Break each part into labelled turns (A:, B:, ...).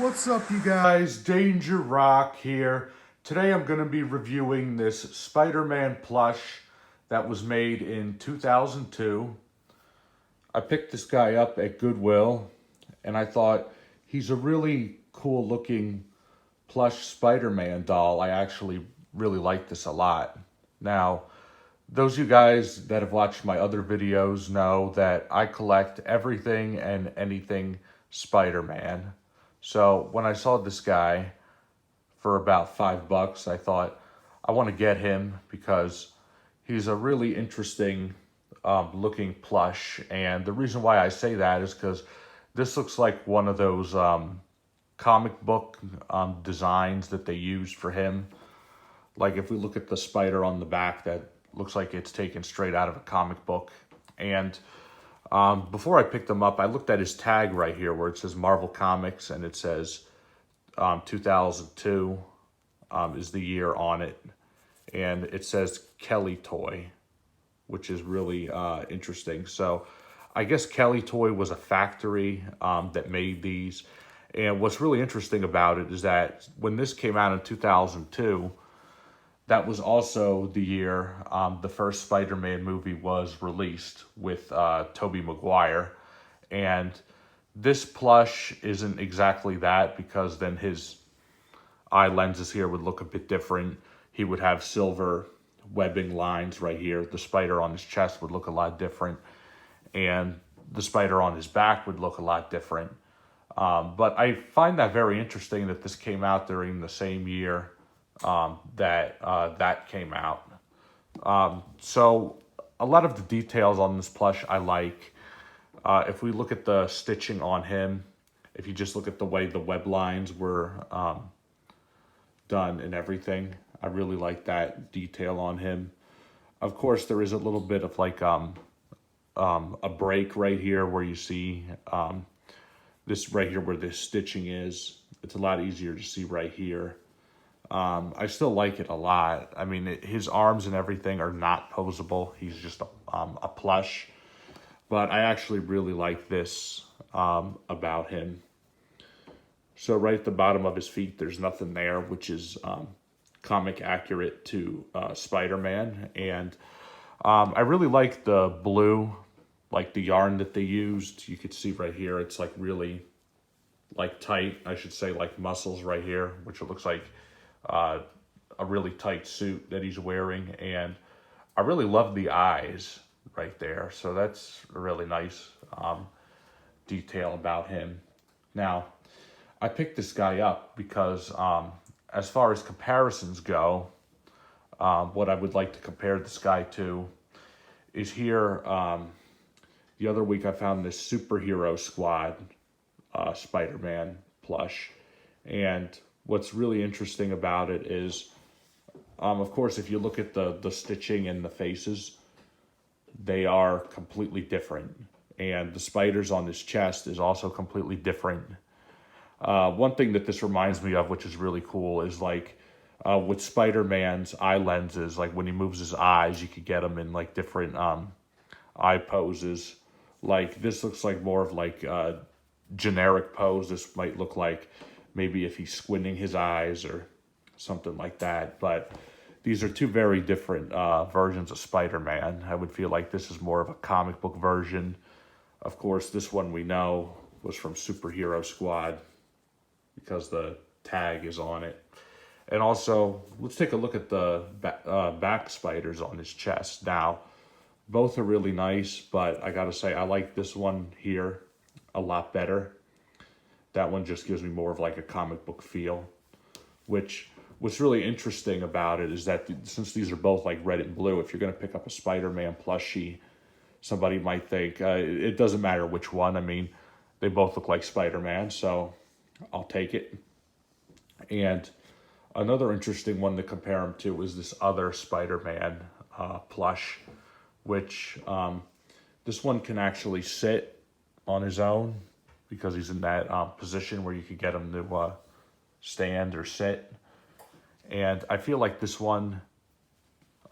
A: What's up, you guys? Danger Rock here. Today I'm going to be reviewing this Spider-Man plush that was made in 2002. I picked this guy up at Goodwill, and I thought he's a really cool looking plush Spider-Man doll. I actually really like this a lot. Now, those of you guys that have watched my other videos know that I collect everything and anything Spider-Man. So when I saw this guy for about $5, I thought I want to get him because he's a really interesting looking plush. And the reason why I say that is because this looks like one of those comic book designs that they used for him. Like if we look at the spider on the back, that looks like it's taken straight out of a comic book. And before I picked him up, I looked at his tag right here where it says Marvel Comics and it says 2002 is the year on it. And it says Kellytoy, which is really interesting. So I guess Kellytoy was a factory that made these. And what's really interesting about it is that when this came out in 2002, that was also the year the first Spider-Man movie was released with Tobey Maguire. And this plush isn't exactly that because then his eye lenses here would look a bit different. He would have silver webbing lines right here. The spider on his chest would look a lot different. And the spider on his back would look a lot different. But I find that very interesting that this came out during the same year that came out. So a lot of the details on this plush I like. If we look at the stitching on him, if you just look at the way the web lines were done and everything, I really like that detail on him. Of course, there is a little bit of like a break right here where you see this right here where this stitching is. It's a lot easier to see right here. I still like it a lot. I mean, his arms and everything are not posable. He's just a plush. But I actually really like this about him. So right at the bottom of his feet, there's nothing there, which is comic accurate to Spider-Man. And I really like the blue, like the yarn that they used. You could see right here, it's like really like tight, I should say, like muscles right here, which it looks like a really tight suit that he's wearing. And I really love the eyes right there. So that's a really nice detail about him. Now, I picked this guy up because as far as comparisons go, what I would like to compare this guy to is here. The other week I found this Superhero Squad Spider-Man plush. And what's really interesting about it is, of course, if you look at the stitching and the faces, they are completely different. And the spiders on his chest is also completely different. One thing that this reminds me of, which is really cool, is like with Spider-Man's eye lenses, like when he moves his eyes, you could get them in like different eye poses. Like this looks like more of like a generic pose. This might look like maybe if he's squinting his eyes or something like that. But these are two very different versions of Spider-Man. I would feel like this is more of a comic book version. Of course, this one we know was from Superhero Squad because the tag is on it. And also, let's take a look at the back spiders on his chest. Now, both are really nice, but I gotta say, I like this one here a lot better. That one just gives me more of like a comic book feel, which what's really interesting about it is that since these are both like red and blue, if you're going to pick up a Spider-Man plushie, somebody might think it doesn't matter which one. I mean, they both look like Spider-Man, so I'll take it. And another interesting one to compare him to is this other Spider-Man plush, which this one can actually sit on his own because he's in that position where you could get him to stand or sit. And I feel like this one,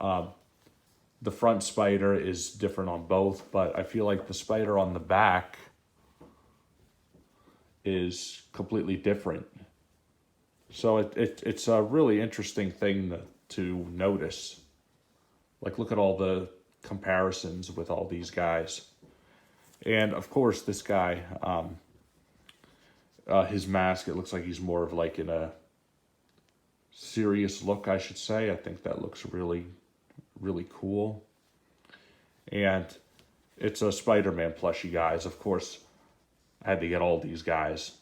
A: the front spider is different on both, but I feel like the spider on the back is completely different. So it's a really interesting thing to notice. Like, look at all the comparisons with all these guys. And of course, this guy, his mask, it looks like he's more of like in a serious look, I should say. I think that looks really, really cool. And it's a Spider-Man plushie, guys. Of course, I had to get all these guys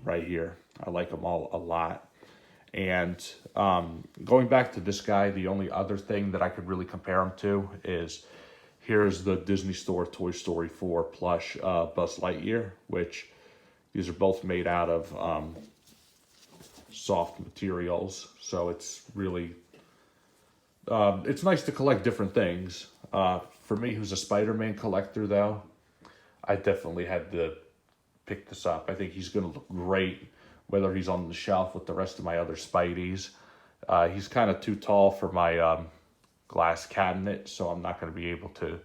A: right here. I like them all a lot. And going back to this guy, the only other thing that I could really compare him to is, here's the Disney Store Toy Story 4 plush Buzz Lightyear, which these are both made out of soft materials. So it's really, it's nice to collect different things. For me, who's a Spider-Man collector, though, I definitely had to pick this up. I think he's going to look great, whether he's on the shelf with the rest of my other Spideys. He's kind of too tall for my glass cabinet, so I'm not going to be able to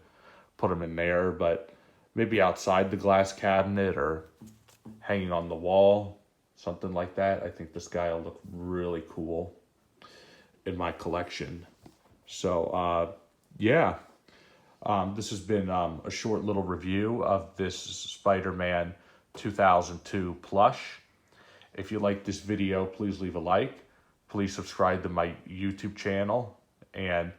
A: put him in there, but maybe outside the glass cabinet or hanging on the wall, something like that. I think this guy will look really cool in my collection. So, yeah. This has been a short little review of this Spider-Man 2002 plush. If you like this video, please leave a like. Please subscribe to my YouTube channel. And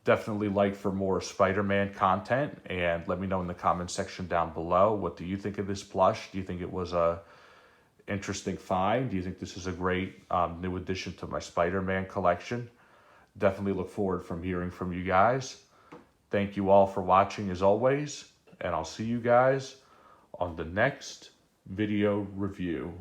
A: definitely like for more Spider-Man content. And let me know in the comment section down below. What do you think of this plush? Do you think it was a interesting find? Do you think this is a great new addition to my Spider-Man collection? Definitely look forward from hearing from you guys. Thank you all for watching as always. And I'll see you guys on the next video review.